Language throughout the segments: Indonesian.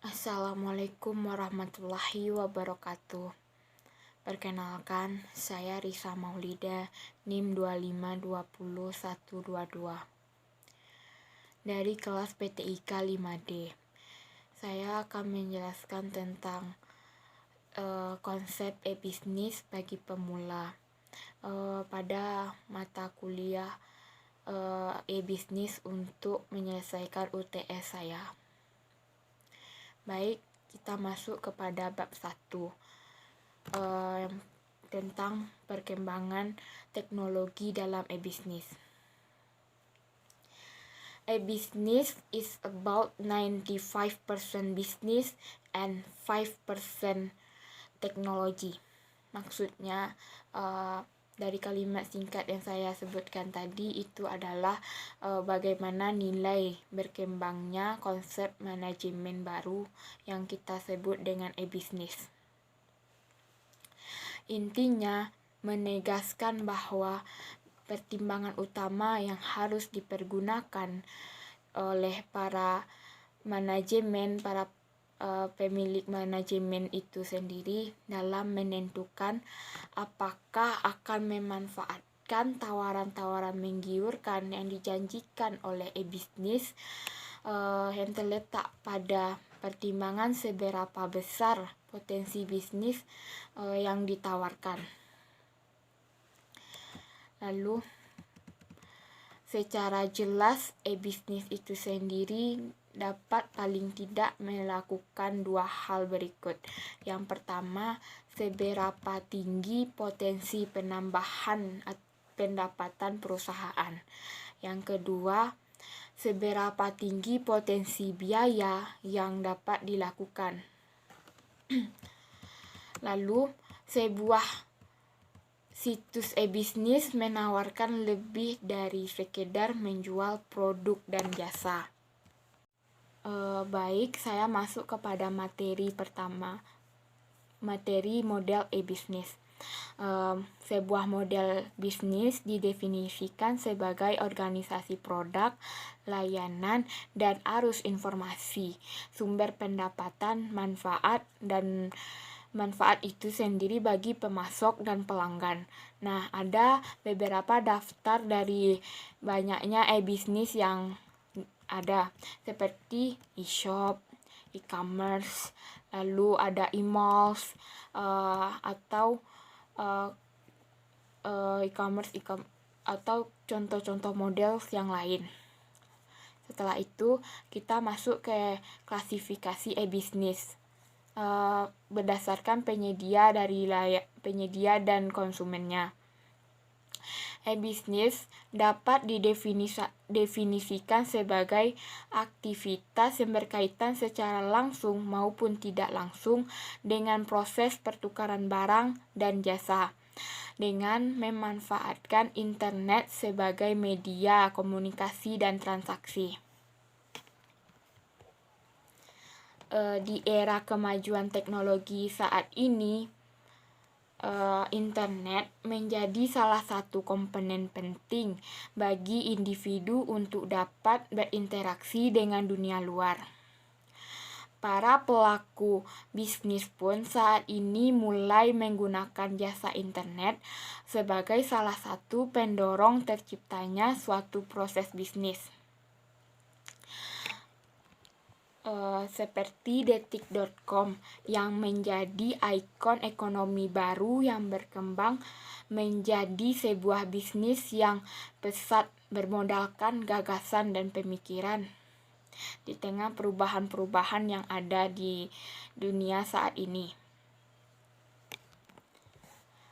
Assalamualaikum warahmatullahi wabarakatuh. Perkenalkan, saya Risa Maulida, NIM 2520122 dari kelas PTIK 5D. Saya akan menjelaskan tentang konsep e-bisnis bagi pemula pada mata kuliah e-bisnis untuk menyelesaikan UTS saya. Baik, kita masuk kepada bab 1 tentang perkembangan teknologi dalam e-bisnis. E-business is about 95% business and 5% technology. Maksudnya dari kalimat singkat yang saya sebutkan tadi itu adalah bagaimana nilai berkembangnya konsep manajemen baru yang kita sebut dengan e-business. Intinya menegaskan bahwa pertimbangan utama yang harus dipergunakan oleh para pemilik manajemen itu sendiri dalam menentukan apakah akan memanfaatkan tawaran-tawaran menggiurkan yang dijanjikan oleh e-bisnis yang terletak pada pertimbangan seberapa besar potensi bisnis yang ditawarkan. Lalu, secara jelas e-bisnis itu sendiri dapat paling tidak melakukan dua hal berikut. Yang pertama, seberapa tinggi potensi penambahan pendapatan perusahaan. Yang kedua, seberapa tinggi potensi biaya yang dapat dilakukan. Lalu, sebuah situs e-bisnis menawarkan lebih dari sekedar menjual produk dan jasa. Baik, saya masuk kepada materi pertama, materi model e-bisnis. Sebuah model bisnis didefinisikan sebagai organisasi produk, layanan, dan arus informasi, sumber pendapatan, manfaat itu sendiri bagi pemasok dan pelanggan. Nah, ada beberapa daftar dari banyaknya e-bisnis yang ada, seperti e-shop, e-commerce, lalu ada e-malls, atau e-commerce atau contoh-contoh model yang lain. Setelah itu, kita masuk ke klasifikasi e-bisnis berdasarkan penyedia dan konsumennya. E-bisnis dapat didefinisikan sebagai aktivitas yang berkaitan secara langsung maupun tidak langsung dengan proses pertukaran barang dan jasa, dengan memanfaatkan internet sebagai media komunikasi dan transaksi. Di era kemajuan teknologi saat ini, internet menjadi salah satu komponen penting bagi individu untuk dapat berinteraksi dengan dunia luar. Para pelaku bisnis pun saat ini mulai menggunakan jasa internet sebagai salah satu pendorong terciptanya suatu proses bisnis. Seperti detik.com yang menjadi ikon ekonomi baru yang berkembang menjadi sebuah bisnis yang pesat bermodalkan gagasan dan pemikiran di tengah perubahan-perubahan yang ada di dunia saat ini.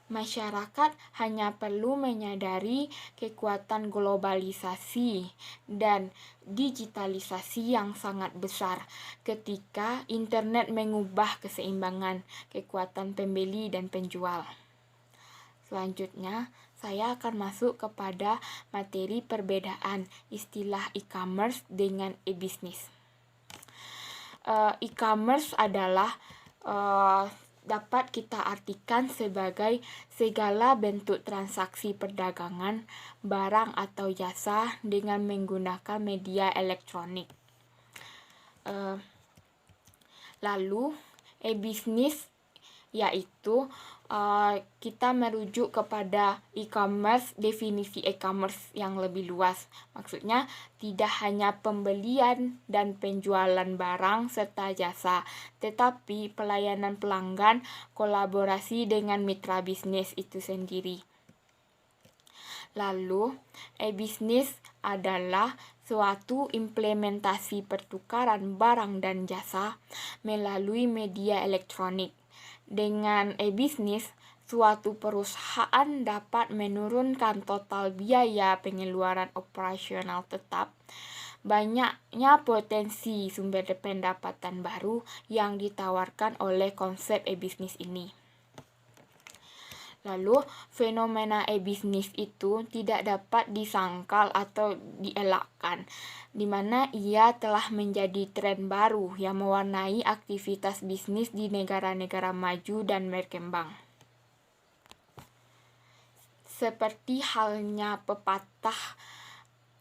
Masyarakat hanya perlu menyadari kekuatan globalisasi dan digitalisasi yang sangat besar ketika internet mengubah keseimbangan kekuatan pembeli dan penjual. Selanjutnya, saya akan masuk kepada materi perbedaan istilah e-commerce dengan e-bisnis. E-commerce adalah dapat kita artikan sebagai segala bentuk transaksi perdagangan, barang atau jasa dengan menggunakan media elektronik. Lalu e-bisnis yaitu kita merujuk kepada e-commerce, definisi e-commerce yang lebih luas. Maksudnya tidak hanya pembelian dan penjualan barang serta jasa, tetapi pelayanan pelanggan, kolaborasi dengan mitra bisnis itu sendiri. Lalu, e-bisnis adalah suatu implementasi pertukaran barang dan jasa melalui media elektronik. Dengan e-bisnis, suatu perusahaan dapat menurunkan total biaya pengeluaran operasional tetap. Banyaknya potensi sumber pendapatan baru yang ditawarkan oleh konsep e-bisnis ini. Lalu, fenomena e-bisnis itu tidak dapat disangkal atau dielakkan, di mana ia telah menjadi tren baru yang mewarnai aktivitas bisnis di negara-negara maju dan berkembang. Seperti halnya pepatah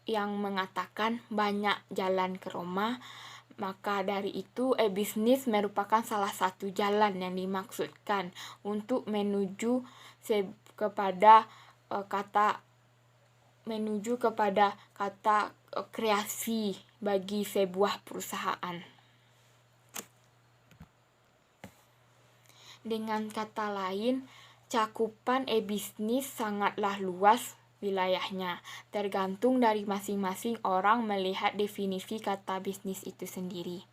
yang mengatakan banyak jalan ke Roma, maka dari itu e-bisnis merupakan salah satu jalan yang dimaksudkan untuk menuju kepada kata kreasi bagi sebuah perusahaan. Dengan kata lain, cakupan e-bisnis sangatlah luas wilayahnya, tergantung dari masing-masing orang melihat definisi kata bisnis itu sendiri.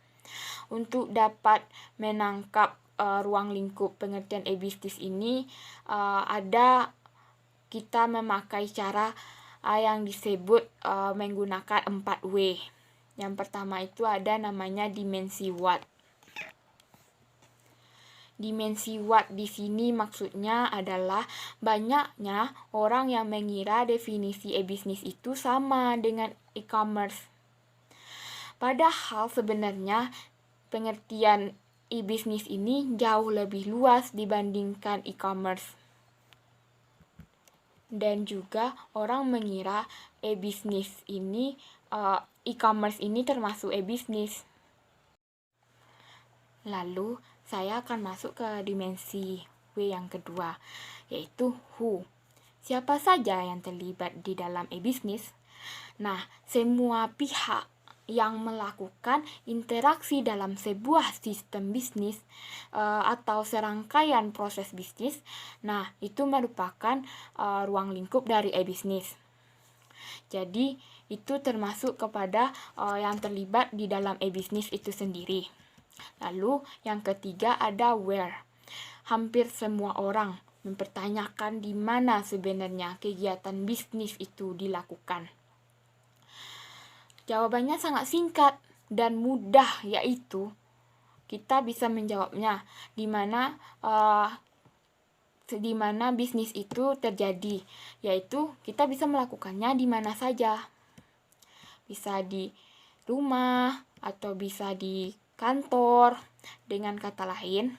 Untuk dapat menangkap ruang lingkup pengertian e-bisnis ini, kita memakai cara yang disebut menggunakan 4W. Yang pertama itu ada namanya dimensi Watt. Dimensi Watt di sini maksudnya adalah banyaknya orang yang mengira definisi e-bisnis itu sama dengan e-commerce. Padahal sebenarnya pengertian e-bisnis ini jauh lebih luas dibandingkan e-commerce. Dan juga orang mengira e-bisnis ini, e-commerce ini termasuk e-bisnis. Lalu saya akan masuk ke dimensi W yang kedua, yaitu who. Siapa saja yang terlibat di dalam e-bisnis? Nah, semua pihak yang melakukan interaksi dalam sebuah sistem bisnis atau serangkaian proses bisnis, nah itu merupakan ruang lingkup dari e-bisnis. Jadi itu termasuk kepada yang terlibat di dalam e-bisnis itu sendiri. Lalu yang ketiga ada where. Hampir semua orang mempertanyakan di mana sebenarnya kegiatan bisnis itu dilakukan. Jawabannya sangat singkat dan mudah, yaitu kita bisa menjawabnya di mana bisnis itu terjadi, yaitu kita bisa melakukannya di mana saja. Bisa di rumah atau bisa di kantor. Dengan kata lain,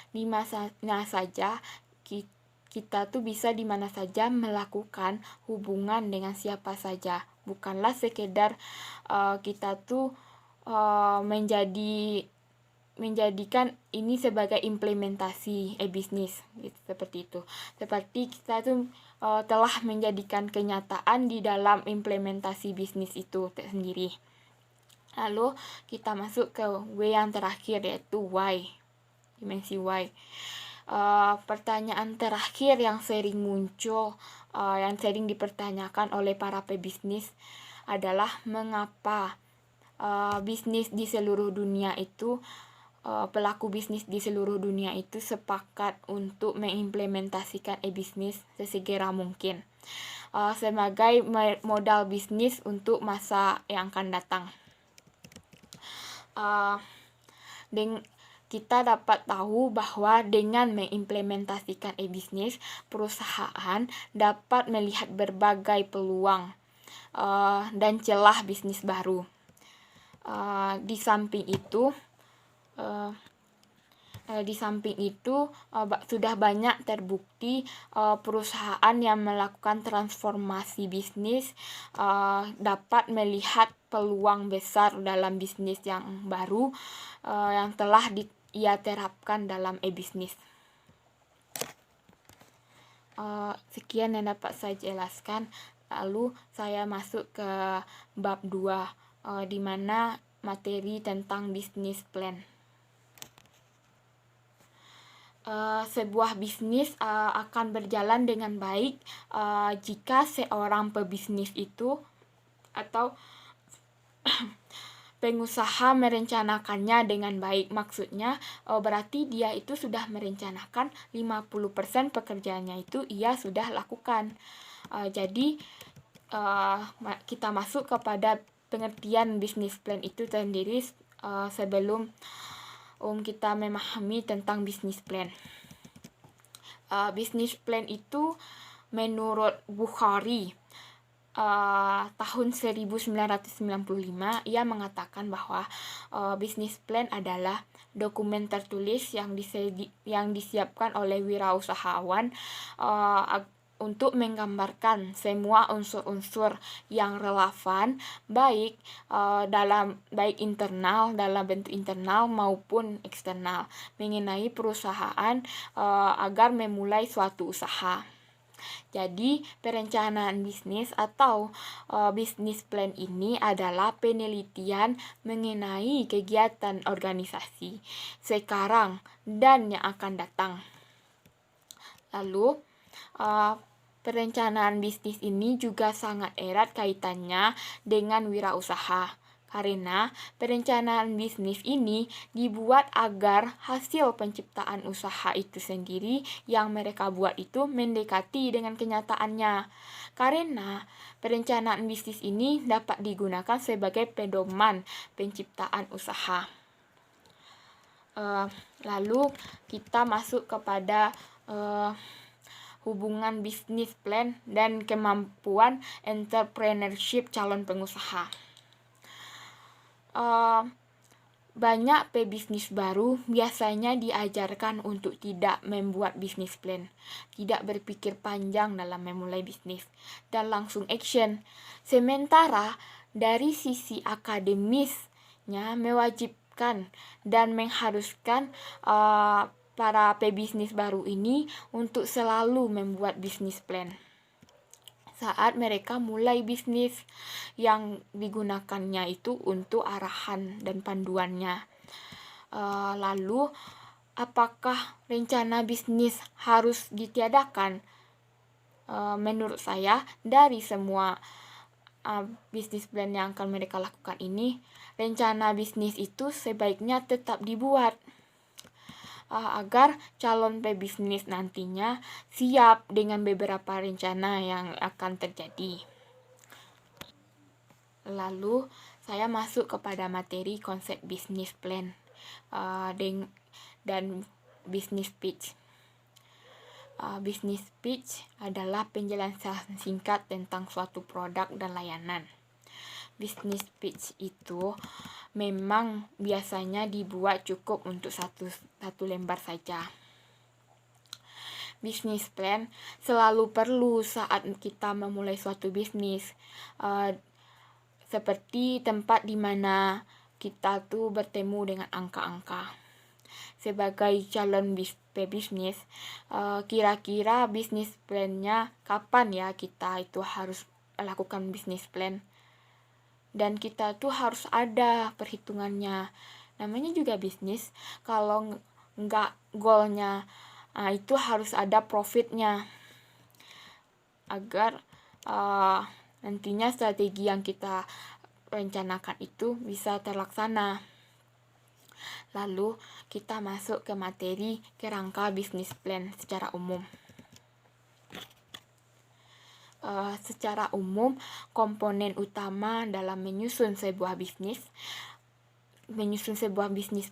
di mana saja kita tuh bisa di mana saja melakukan hubungan dengan siapa saja. Bukanlah sekedar kita tuh menjadikan ini sebagai implementasi e-bisnis gitu, seperti itu. Seperti kita tuh telah menjadikan kenyataan di dalam implementasi bisnis itu sendiri. Lalu kita masuk ke W yang terakhir, yaitu why. Dimensi why. Pertanyaan terakhir yang sering muncul, yang sering dipertanyakan oleh para pebisnis adalah mengapa bisnis di seluruh dunia itu, pelaku bisnis di seluruh dunia itu sepakat untuk mengimplementasikan e-bisnis sesegera mungkin sebagai modal bisnis untuk masa yang akan datang. Kita dapat tahu bahwa dengan mengimplementasikan e-bisnis, perusahaan dapat melihat berbagai peluang dan celah bisnis baru. Di samping itu, sudah banyak terbukti perusahaan yang melakukan transformasi bisnis dapat melihat peluang besar dalam bisnis yang baru yang telah ia terapkan dalam e-bisnis. Sekian yang dapat saya jelaskan. Lalu saya masuk ke bab 2, di mana materi tentang bisnis plan. Sebuah bisnis akan berjalan dengan baik jika seorang pebisnis itu atau pengusaha merencanakannya dengan baik. Maksudnya berarti dia itu sudah merencanakan 50% pekerjaannya itu ia sudah lakukan. Jadi kita masuk kepada pengertian bisnis plan itu sendiri sebelum kita memahami tentang bisnis plan. Bisnis plan itu menurut Bukhari tahun 1995 ia mengatakan bahwa bisnis plan adalah dokumen tertulis yang disiapkan oleh wirausahawan untuk menggambarkan semua unsur-unsur yang relevan baik internal, dalam bentuk internal maupun eksternal mengenai perusahaan agar memulai suatu usaha. Jadi perencanaan bisnis atau bisnis plan ini adalah penelitian mengenai kegiatan organisasi sekarang dan yang akan datang. Lalu perencanaan bisnis ini juga sangat erat kaitannya dengan wirausaha, karena perencanaan bisnis ini dibuat agar hasil penciptaan usaha itu sendiri yang mereka buat itu mendekati dengan kenyataannya. Karena perencanaan bisnis ini dapat digunakan sebagai pedoman penciptaan usaha. Lalu kita masuk kepada hubungan bisnis plan dan kemampuan entrepreneurship calon pengusaha. Banyak pebisnis baru biasanya diajarkan untuk tidak membuat bisnis plan, tidak berpikir panjang dalam memulai bisnis, dan langsung action. Sementara dari sisi akademisnya mewajibkan dan mengharuskan para pebisnis baru ini untuk selalu membuat bisnis plan saat mereka mulai bisnis yang digunakannya itu untuk arahan dan panduannya. Lalu apakah rencana bisnis harus ditiadakan? Menurut saya dari semua bisnis plan yang akan mereka lakukan ini, rencana bisnis itu sebaiknya tetap dibuat agar calon pebisnis nantinya siap dengan beberapa rencana yang akan terjadi. Lalu saya masuk kepada materi konsep bisnis plan dan bisnis pitch. Bisnis pitch adalah penjelasan singkat tentang suatu produk dan layanan. Bisnis pitch itu memang biasanya dibuat cukup untuk satu lembar saja. Bisnis plan selalu perlu saat kita memulai suatu bisnis, seperti tempat di mana kita tuh bertemu dengan angka-angka. Sebagai calon pebisnis, kira-kira bisnis plan-nya kapan ya kita itu harus lakukan bisnis plan? Dan kita tuh harus ada perhitungannya. Namanya juga bisnis, kalau nggak goalnya itu harus ada profitnya agar nantinya strategi yang kita rencanakan itu bisa terlaksana. Lalu kita masuk ke materi kerangka bisnis plan secara umum. Secara umum, komponen utama dalam menyusun sebuah bisnis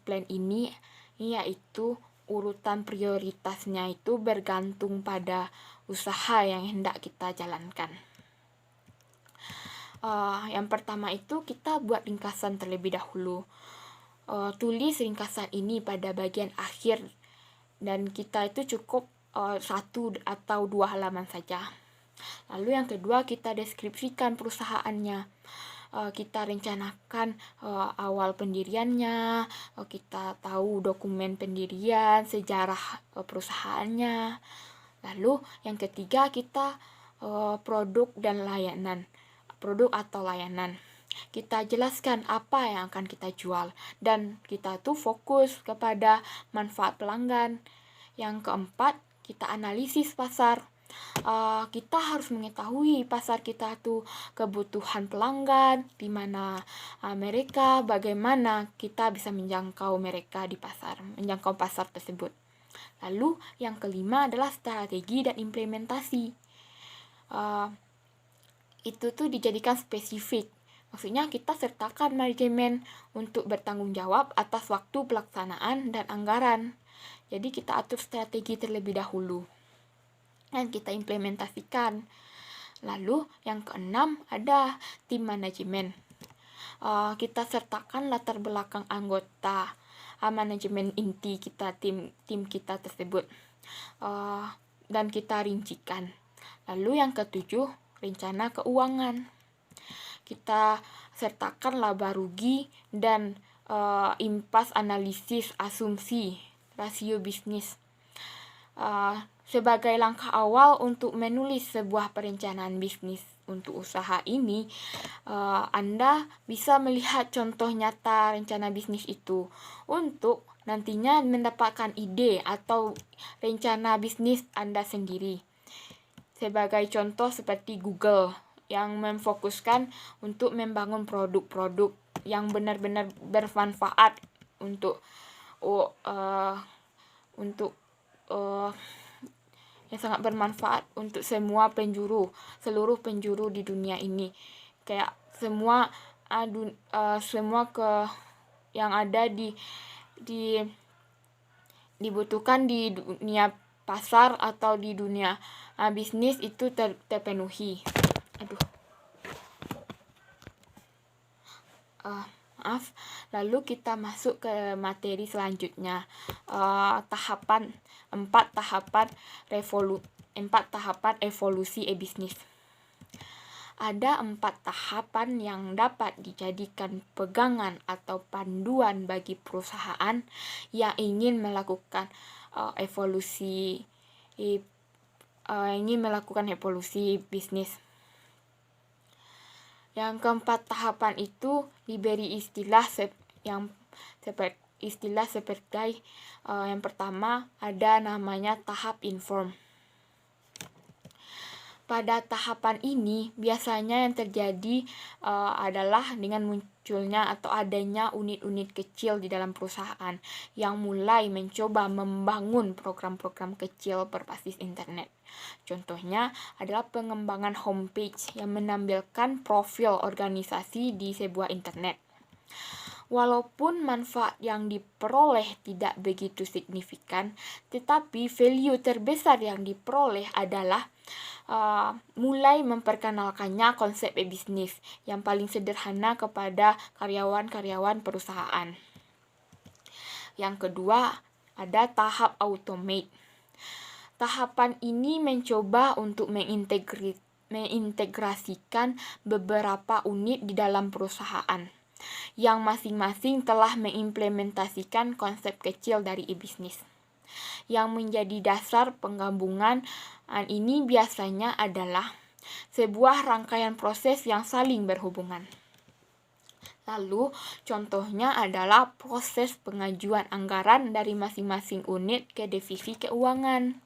plan ini yaitu urutan prioritasnya itu bergantung pada usaha yang hendak kita jalankan. Yang pertama itu kita buat ringkasan terlebih dahulu. Tulis ringkasan ini pada bagian akhir dan kita itu cukup 1 atau 2 halaman saja. Lalu yang kedua kita deskripsikan perusahaannya. kita rencanakan awal pendiriannya, kita tahu dokumen pendirian, sejarah perusahaannya. Lalu yang ketiga kita produk atau layanan. Kita jelaskan apa yang akan kita jual dan kita tuh fokus kepada manfaat pelanggan. Yang keempat, kita analisis pasar. Kita harus mengetahui pasar kita tuh kebutuhan pelanggan, di mana mereka, bagaimana kita bisa menjangkau mereka di pasar, menjangkau pasar tersebut. Lalu yang kelima adalah strategi dan implementasi. Itu tuh dijadikan spesifik. Maksudnya kita sertakan manajemen untuk bertanggung jawab atas waktu pelaksanaan dan anggaran. Jadi kita atur strategi terlebih dahulu dan kita implementasikan. Lalu yang keenam ada tim manajemen. Kita sertakan latar belakang anggota manajemen inti kita, tim kita tersebut, dan kita rincikan. Lalu yang ketujuh, rencana keuangan. Kita sertakan laba rugi dan impas analisis asumsi rasio bisnis. Sebagai langkah awal untuk menulis sebuah perencanaan bisnis untuk usaha ini, Anda bisa melihat contoh nyata rencana bisnis itu untuk nantinya mendapatkan ide atau rencana bisnis Anda sendiri. Sebagai contoh seperti Google yang memfokuskan untuk membangun produk-produk yang benar-benar bermanfaat untuk yang sangat bermanfaat untuk seluruh penjuru di dunia ini. Kayak semua yang ada dibutuhkan di dunia pasar atau di dunia bisnis itu terpenuhi. Lalu kita masuk ke materi selanjutnya, 4 tahapan evolusi e-bisnis. Ada 4 tahapan yang dapat dijadikan pegangan atau panduan bagi perusahaan yang ingin melakukan evolusi bisnis. Yang keempat tahapan itu diberi istilah sebagai yang pertama ada namanya tahap inform. Pada tahapan ini biasanya yang terjadi adalah dengan munculnya atau adanya unit-unit kecil di dalam perusahaan yang mulai mencoba membangun program-program kecil berbasis internet. Contohnya adalah pengembangan homepage yang menampilkan profil organisasi di sebuah internet. Walaupun manfaat yang diperoleh tidak begitu signifikan, tetapi value terbesar yang diperoleh adalah mulai memperkenalkannya konsep e-bisnis yang paling sederhana kepada karyawan-karyawan perusahaan. Yang kedua, ada tahap automate. Tahapan ini mencoba untuk mengintegrasikan beberapa unit di dalam perusahaan yang masing-masing telah mengimplementasikan konsep kecil dari e-bisnis. Yang menjadi dasar penggabungan ini biasanya adalah sebuah rangkaian proses yang saling berhubungan. Lalu, contohnya adalah proses pengajuan anggaran dari masing-masing unit ke divisi keuangan.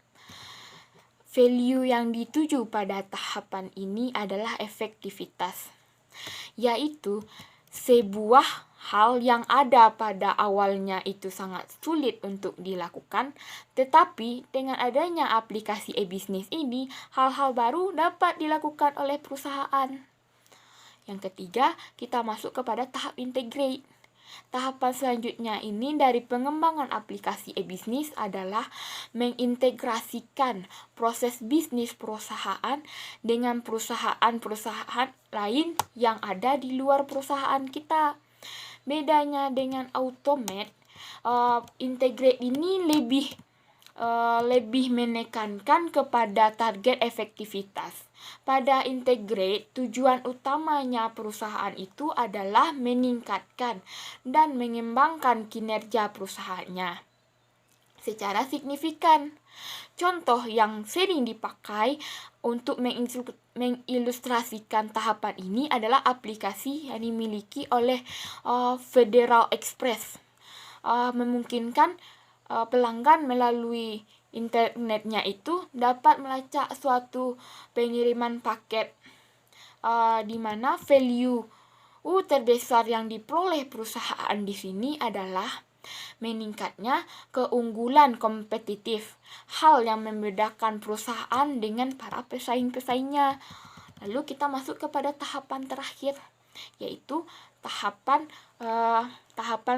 Value yang dituju pada tahapan ini adalah efektivitas, yaitu sebuah hal yang ada pada awalnya itu sangat sulit untuk dilakukan, tetapi dengan adanya aplikasi e-bisnis ini, hal-hal baru dapat dilakukan oleh perusahaan. Yang ketiga, kita masuk kepada tahap integrate. Tahapan selanjutnya ini dari pengembangan aplikasi e-bisnis adalah mengintegrasikan proses bisnis perusahaan dengan perusahaan-perusahaan lain yang ada di luar perusahaan kita. Bedanya dengan automate, integrate ini lebih lebih menekankan kepada target efektivitas. Pada integrate, tujuan utamanya perusahaan itu adalah meningkatkan dan mengembangkan kinerja perusahaannya secara signifikan. Contoh yang sering dipakai untuk mengilustrasikan tahapan ini adalah aplikasi yang dimiliki oleh Federal Express. Memungkinkan pelanggan melalui internetnya itu dapat melacak suatu pengiriman paket di mana value terbesar yang diperoleh perusahaan di sini adalah meningkatnya keunggulan kompetitif, hal yang membedakan perusahaan dengan para pesaing-pesaingnya. Lalu kita masuk kepada tahapan terakhir, yaitu tahapan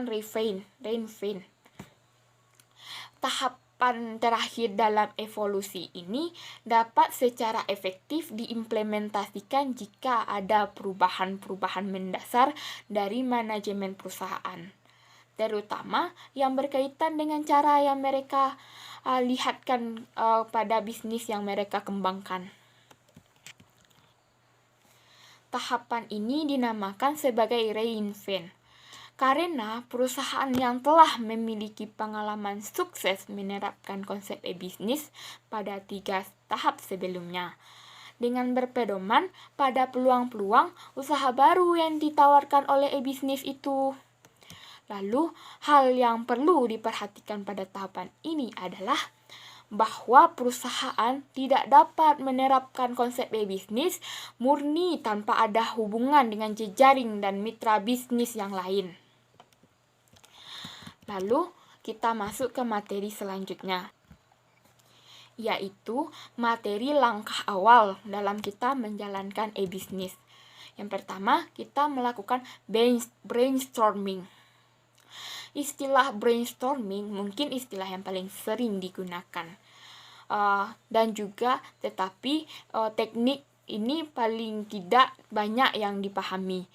reinvent. Tahapan terakhir dalam evolusi ini dapat secara efektif diimplementasikan jika ada perubahan-perubahan mendasar dari manajemen perusahaan, terutama yang berkaitan dengan cara yang mereka lihatkan pada bisnis yang mereka kembangkan. Tahapan ini dinamakan sebagai reinvent, karena perusahaan yang telah memiliki pengalaman sukses menerapkan konsep e-bisnis pada 3 tahap sebelumnya, dengan berpedoman pada peluang-peluang usaha baru yang ditawarkan oleh e-bisnis itu. Lalu, hal yang perlu diperhatikan pada tahapan ini adalah bahwa perusahaan tidak dapat menerapkan konsep e-bisnis murni tanpa ada hubungan dengan jejaring dan mitra bisnis yang lain. Lalu, kita masuk ke materi selanjutnya, yaitu materi langkah awal dalam kita menjalankan e-bisnis. Yang pertama, kita melakukan brainstorming. Istilah brainstorming mungkin istilah yang paling sering digunakan. Dan juga tetapi teknik ini paling tidak banyak yang dipahami.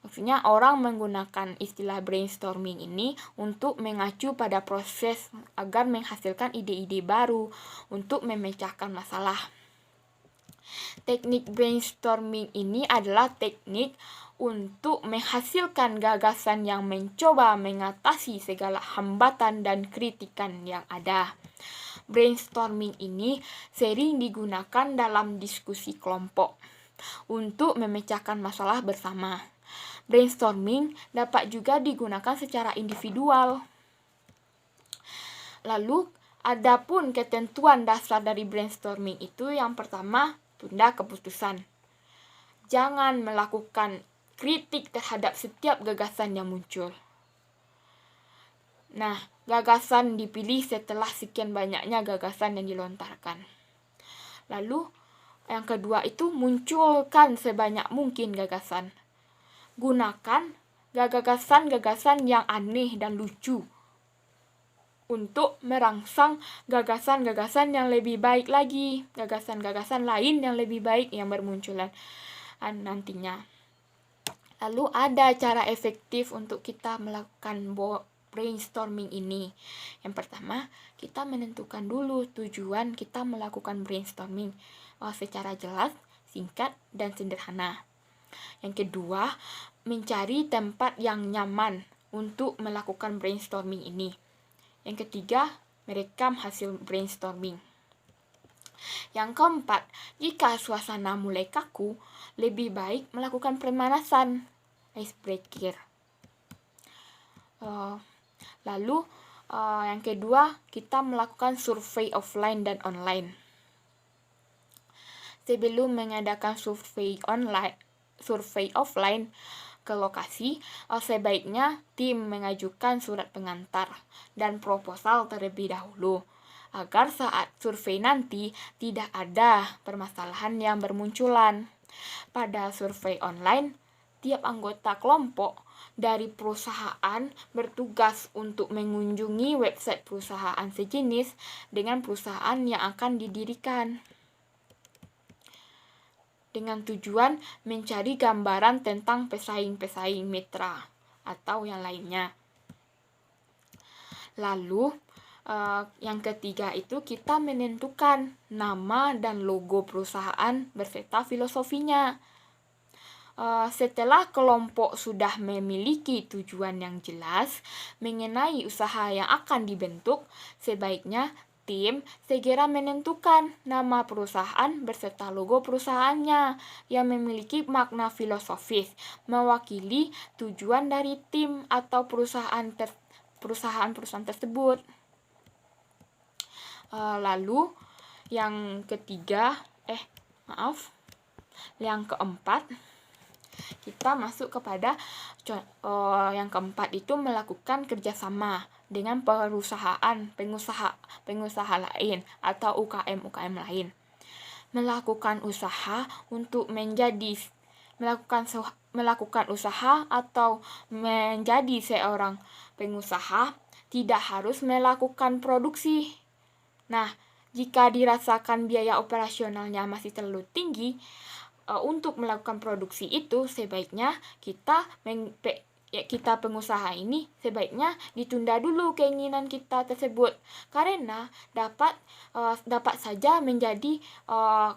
Maksudnya orang menggunakan istilah brainstorming ini untuk mengacu pada proses agar menghasilkan ide-ide baru untuk memecahkan masalah. Teknik brainstorming ini adalah teknik untuk menghasilkan gagasan yang mencoba mengatasi segala hambatan dan kritikan yang ada. Brainstorming ini sering digunakan dalam diskusi kelompok untuk memecahkan masalah bersama. Brainstorming dapat juga digunakan secara individual. Lalu, adapun ketentuan dasar dari brainstorming itu yang pertama, tunda keputusan. Jangan melakukan kritik terhadap setiap gagasan yang muncul. Nah, gagasan dipilih setelah sekian banyaknya gagasan yang dilontarkan. Lalu, yang kedua itu munculkan sebanyak mungkin gagasan. Gunakan gagasan-gagasan yang aneh dan lucu untuk merangsang gagasan-gagasan yang lebih baik lagi, gagasan-gagasan lain yang lebih baik yang bermunculan nantinya. Lalu ada cara efektif untuk kita melakukan brainstorming ini. Yang pertama, kita menentukan dulu tujuan kita melakukan brainstorming secara jelas, singkat, dan sederhana. Yang kedua, mencari tempat yang nyaman untuk melakukan brainstorming ini. Yang ketiga, merekam hasil brainstorming. Yang keempat, jika suasana mulai kaku, lebih baik melakukan pemanasan, icebreaker. Lalu, yang kedua, kita melakukan survei offline dan online. Sebelum mengadakan survei offline ke lokasi, sebaiknya tim mengajukan surat pengantar dan proposal terlebih dahulu, agar saat survei nanti tidak ada permasalahan yang bermunculan. Pada survei online, tiap anggota kelompok dari perusahaan bertugas untuk mengunjungi website perusahaan sejenis dengan perusahaan yang akan didirikan, dengan tujuan mencari gambaran tentang pesaing-pesaing mitra atau yang lainnya. Lalu, Yang ketiga itu kita menentukan nama dan logo perusahaan beserta filosofinya. Setelah kelompok sudah memiliki tujuan yang jelas mengenai usaha yang akan dibentuk, sebaiknya tim segera menentukan nama perusahaan beserta logo perusahaannya yang memiliki makna filosofis, mewakili tujuan dari tim atau perusahaan tersebut. Lalu yang keempat, kita masuk kepada yang keempat itu melakukan kerjasama dengan pengusaha lain atau UKM lain. Melakukan usaha atau menjadi seorang pengusaha tidak harus melakukan produksi. Nah, jika dirasakan biaya operasionalnya masih terlalu tinggi, untuk melakukan produksi itu sebaiknya kita pengusaha ini sebaiknya ditunda dulu keinginan kita tersebut, karena dapat saja menjadi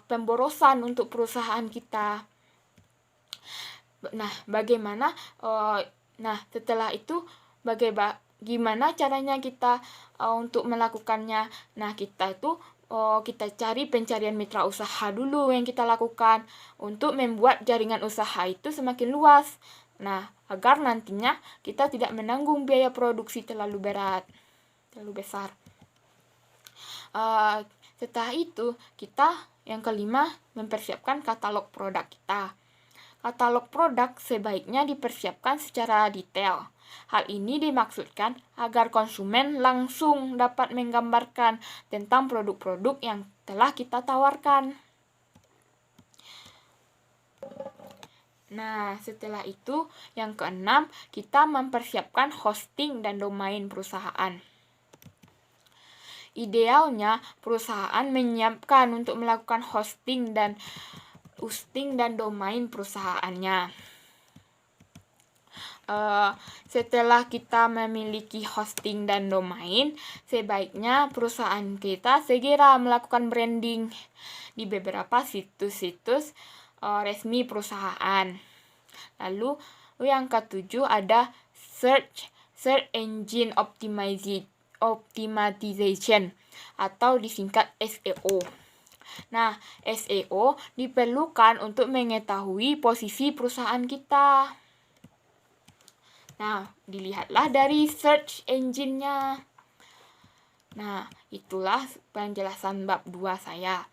pemborosan untuk perusahaan kita. Setelah itu gimana caranya kita untuk melakukannya? Nah, kita cari pencarian mitra usaha dulu yang kita lakukan untuk membuat jaringan usaha itu semakin luas. Nah, agar nantinya kita tidak menanggung biaya produksi terlalu besar. Setelah itu, kita yang kelima mempersiapkan katalog produk kita. Katalog produk sebaiknya dipersiapkan secara detail. Hal ini dimaksudkan agar konsumen langsung dapat menggambarkan tentang produk-produk yang telah kita tawarkan. Nah, setelah itu yang keenam, kita mempersiapkan hosting dan domain perusahaan. Idealnya, perusahaan menyiapkan untuk melakukan hosting dan domain perusahaannya. Setelah kita memiliki hosting dan domain, sebaiknya perusahaan kita segera melakukan branding di beberapa situs-situs resmi perusahaan. Lalu yang ketujuh ada search engine optimization atau disingkat SEO. Nah, SEO diperlukan untuk mengetahui posisi perusahaan kita. Nah, dilihatlah dari search engine-nya. Nah, itulah penjelasan bab 2 saya.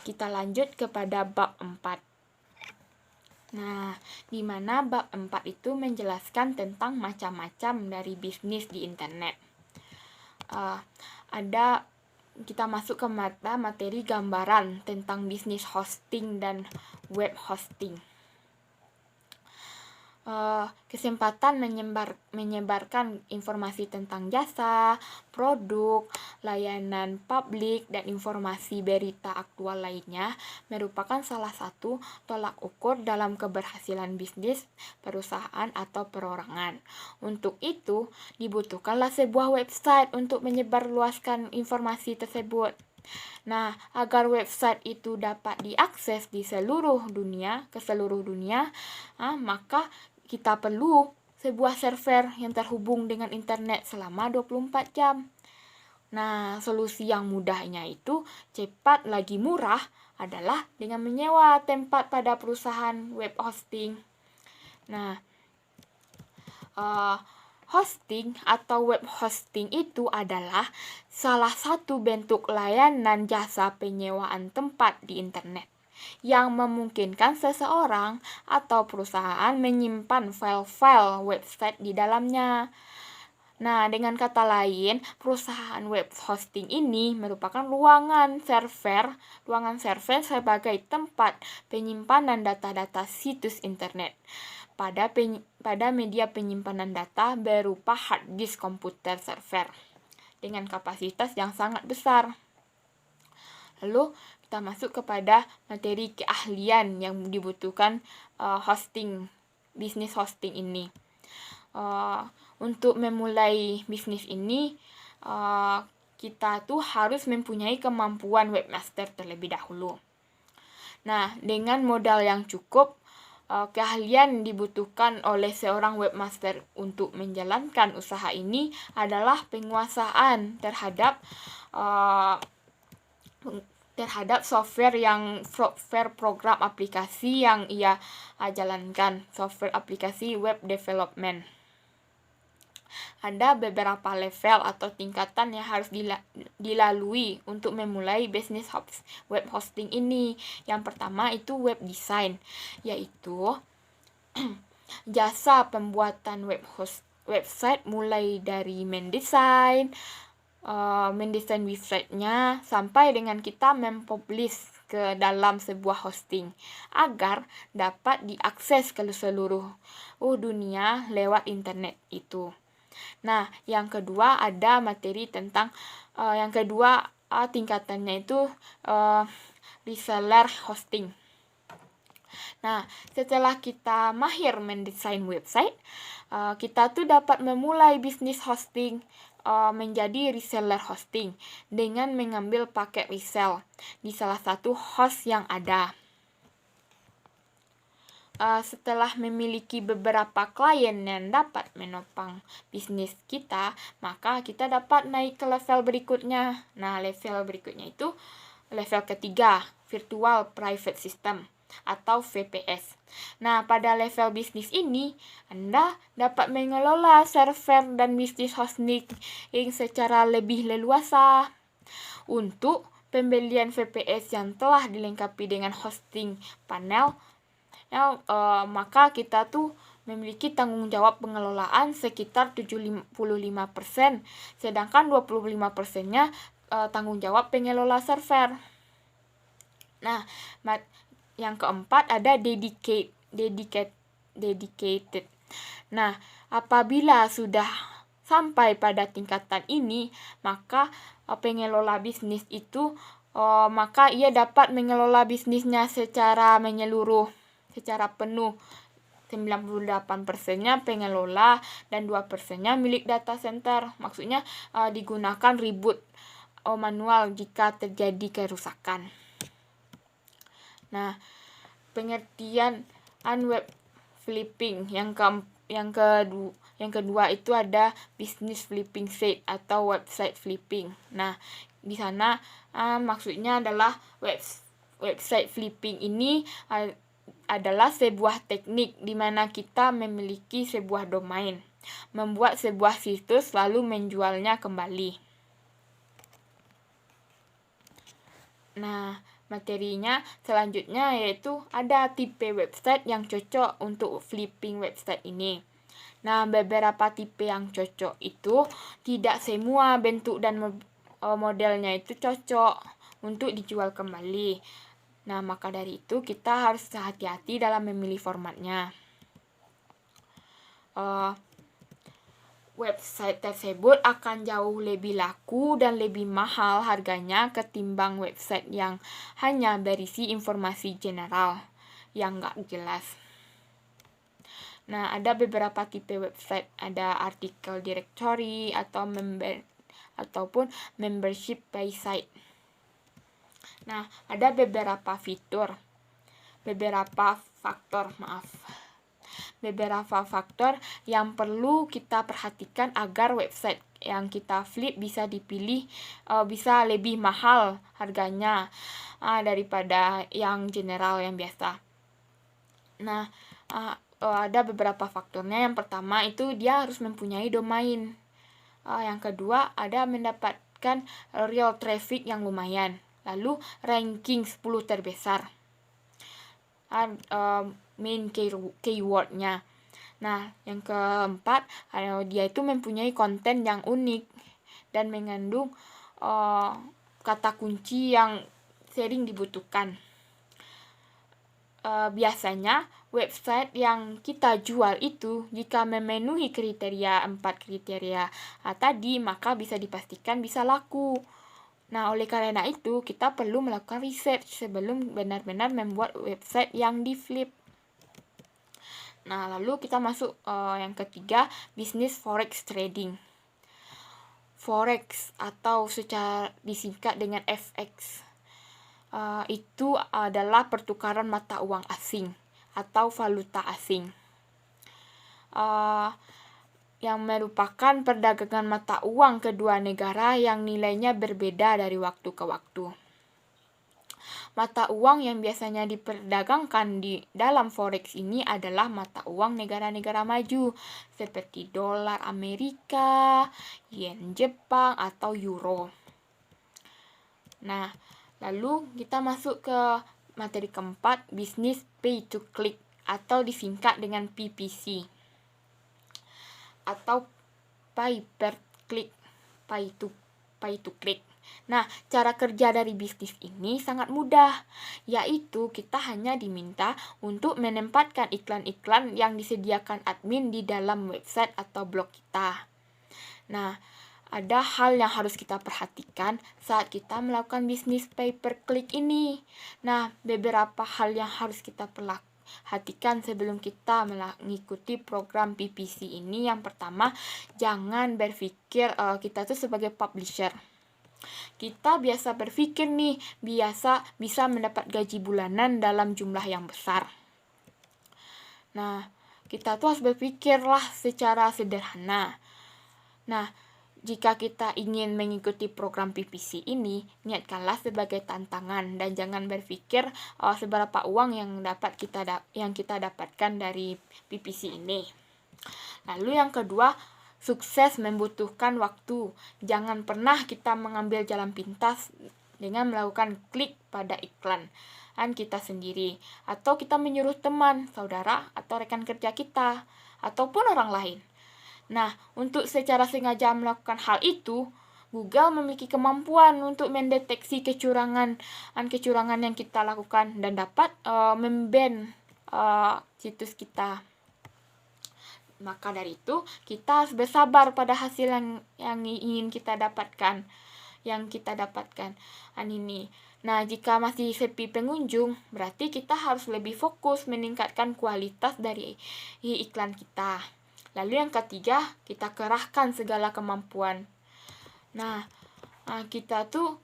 Kita lanjut kepada bab 4. Nah, di mana bab 4 itu menjelaskan tentang macam-macam dari bisnis di internet. Kita masuk ke materi gambaran tentang bisnis hosting dan web hosting. Kesempatan menyebarkan informasi tentang jasa, produk, layanan publik, dan informasi berita aktual lainnya merupakan salah satu tolak ukur dalam keberhasilan bisnis, perusahaan, atau perorangan. Untuk itu, dibutuhkanlah sebuah website untuk menyebarluaskan informasi tersebut. Nah, agar website itu dapat diakses ke seluruh dunia, maka kita perlu sebuah server yang terhubung dengan internet selama 24 jam. Nah, solusi yang mudahnya itu cepat lagi murah adalah dengan menyewa tempat pada perusahaan web hosting. Nah, hosting atau web hosting itu adalah salah satu bentuk layanan jasa penyewaan tempat di internet yang memungkinkan seseorang atau perusahaan menyimpan file-file website di dalamnya. Nah, dengan kata lain, perusahaan web hosting ini merupakan ruangan server sebagai tempat penyimpanan data-data situs internet pada media penyimpanan data berupa hard disk komputer server dengan kapasitas yang sangat besar. Lalu kita masuk kepada materi keahlian yang dibutuhkan bisnis hosting ini. Untuk memulai bisnis ini, kita tuh harus mempunyai kemampuan webmaster terlebih dahulu. Nah, dengan modal yang cukup, keahlian dibutuhkan oleh seorang webmaster untuk menjalankan usaha ini adalah penguasaan terhadap software program aplikasi yang ia jalankan, software aplikasi web development. Ada beberapa level atau tingkatan yang harus dilalui untuk memulai bisnis web hosting ini. Yang pertama itu web design, yaitu jasa pembuatan website mulai dari mendesain websitenya sampai dengan kita mempublish ke dalam sebuah hosting agar dapat diakses ke seluruh dunia lewat internet itu. Nah, yang kedua ada materi tentang tingkatannya itu reseller hosting. Nah, setelah kita mahir mendesain website, kita tuh dapat memulai bisnis hosting menjadi reseller hosting dengan mengambil paket resell di salah satu host yang ada. Setelah memiliki beberapa klien yang dapat menopang bisnis kita, maka kita dapat naik ke level berikutnya. Nah, level berikutnya itu level ketiga, Virtual Private System atau VPS. Nah, pada level bisnis ini, Anda dapat mengelola server dan bisnis hosting secara lebih leluasa. Untuk pembelian VPS yang telah dilengkapi dengan hosting panel, maka kita tuh memiliki tanggung jawab pengelolaan sekitar 75%, sedangkan 25%-nya tanggung jawab pengelola server. Nah, yang keempat ada dedicated. Nah, apabila sudah sampai pada tingkatan ini, maka pengelola bisnis itu maka ia dapat mengelola bisnisnya secara menyeluruh, secara penuh. 98%-nya pengelola dan 2%-nya milik data center. Maksudnya digunakan reboot manual jika terjadi kerusakan. Nah, pengertian web flipping yang kedua itu ada business flipping site atau website flipping. Nah, di sana maksudnya adalah website flipping ini adalah sebuah teknik di mana kita memiliki sebuah domain, membuat sebuah situs lalu menjualnya kembali. Nah, materinya selanjutnya yaitu ada tipe website yang cocok untuk flipping website ini. Nah, beberapa tipe yang cocok itu tidak semua bentuk dan modelnya itu cocok untuk dijual kembali. Nah, maka dari itu kita harus hati-hati dalam memilih formatnya. Website tersebut akan jauh lebih laku dan lebih mahal harganya ketimbang website yang hanya berisi informasi general yang nggak jelas. Nah, ada beberapa tipe website, ada artikel directory ataupun membership page site. Nah, ada beberapa faktor yang perlu kita perhatikan agar website yang kita flip bisa dipilih bisa lebih mahal harganya daripada yang general yang biasa. Nah, ada beberapa faktornya. Yang pertama itu dia harus mempunyai domain. Yang kedua ada mendapatkan real traffic yang lumayan. Lalu ranking 10 terbesar. Main keywordnya. Nah, yang keempat dia itu mempunyai konten yang unik dan mengandung kata kunci yang sering dibutuhkan. Biasanya website yang kita jual itu jika memenuhi 4 kriteria tadi, maka bisa dipastikan bisa laku. Nah, oleh karena itu kita perlu melakukan research sebelum benar-benar membuat website yang di flip. Nah, lalu kita masuk yang ketiga, bisnis forex trading. Forex atau secara disingkat dengan FX itu adalah pertukaran mata uang asing atau valuta asing, yang merupakan perdagangan mata uang kedua negara yang nilainya berbeda dari waktu ke waktu. Mata uang yang biasanya diperdagangkan di dalam forex ini adalah mata uang negara-negara maju seperti dolar Amerika, yen Jepang, atau euro. Nah, lalu kita masuk ke materi keempat, bisnis pay to click atau disingkat dengan PPC atau pay per click, pay to click. Nah, cara kerja dari bisnis ini sangat mudah, yaitu kita hanya diminta untuk menempatkan iklan-iklan yang disediakan admin di dalam website atau blog kita. Nah, ada hal yang harus kita perhatikan saat kita melakukan bisnis pay per click ini. Nah, beberapa hal yang harus kita perhatikan sebelum kita mengikuti program PPC ini. Yang pertama, jangan berpikir kita tuh sebagai publisher. Kita biasa berpikir nih, bisa mendapat gaji bulanan dalam jumlah yang besar. Nah, kita tuh harus berpikirlah secara sederhana. Nah, jika kita ingin mengikuti program PPC ini, niatkanlah sebagai tantangan dan jangan berpikir seberapa uang yang kita dapatkan dari PPC ini. Lalu yang kedua, sukses membutuhkan waktu. Jangan pernah kita mengambil jalan pintas dengan melakukan klik pada iklan kita sendiri, atau kita menyuruh teman, saudara, atau rekan kerja kita, ataupun orang lain. Nah, untuk secara sengaja melakukan hal itu, Google memiliki kemampuan untuk mendeteksi kecurangan yang kita lakukan dan dapat memban situs kita. Maka dari itu, kita harus bersabar pada hasil yang ingin kita dapatkan, ini. Nah, jika masih sepi pengunjung, berarti kita harus lebih fokus meningkatkan kualitas dari iklan kita. Lalu yang ketiga, kita kerahkan segala kemampuan. Nah, kita tuh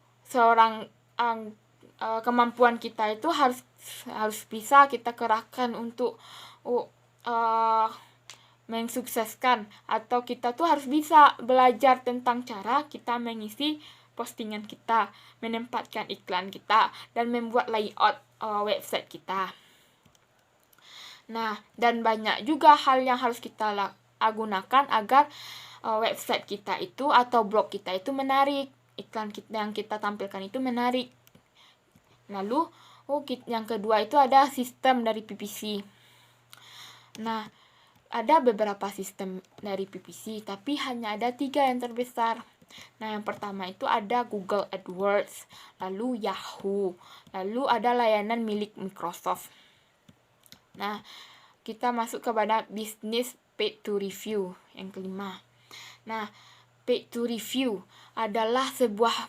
kemampuan kita itu harus bisa kita kerahkan untuk mensukseskan, atau kita tuh harus bisa belajar tentang cara kita mengisi postingan kita, menempatkan iklan kita, dan membuat layout website kita. Nah, dan banyak juga hal yang harus kita gunakan agar website kita itu atau blog kita itu menarik, iklan yang kita tampilkan itu menarik. Lalu yang kedua itu ada sistem dari PPC. Nah, ada beberapa sistem dari PPC, tapi hanya ada 3 yang terbesar. Nah, yang pertama itu ada Google AdWords, lalu Yahoo, lalu ada layanan milik Microsoft. Nah, kita masuk kepada bisnis paid to review, yang kelima. Nah, paid to review adalah sebuah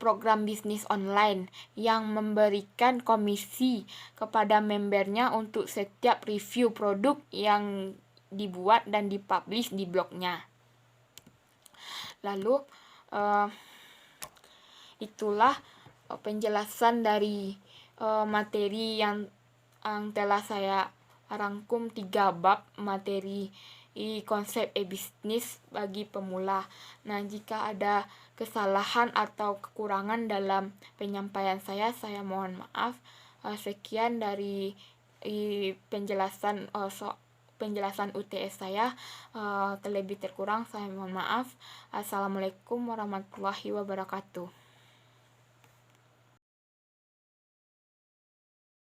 program bisnis online yang memberikan komisi kepada membernya untuk setiap review produk yang dibuat dan dipublish di blognya. Lalu itulah penjelasan dari materi yang telah saya rangkum 3 bab materi konsep e-bisnis bagi pemula. Nah, jika ada kesalahan atau kekurangan dalam penyampaian saya mohon maaf. Sekian dari penjelasan UTS saya. Terlebih terkurang saya mohon maaf. Assalamualaikum warahmatullahi wabarakatuh.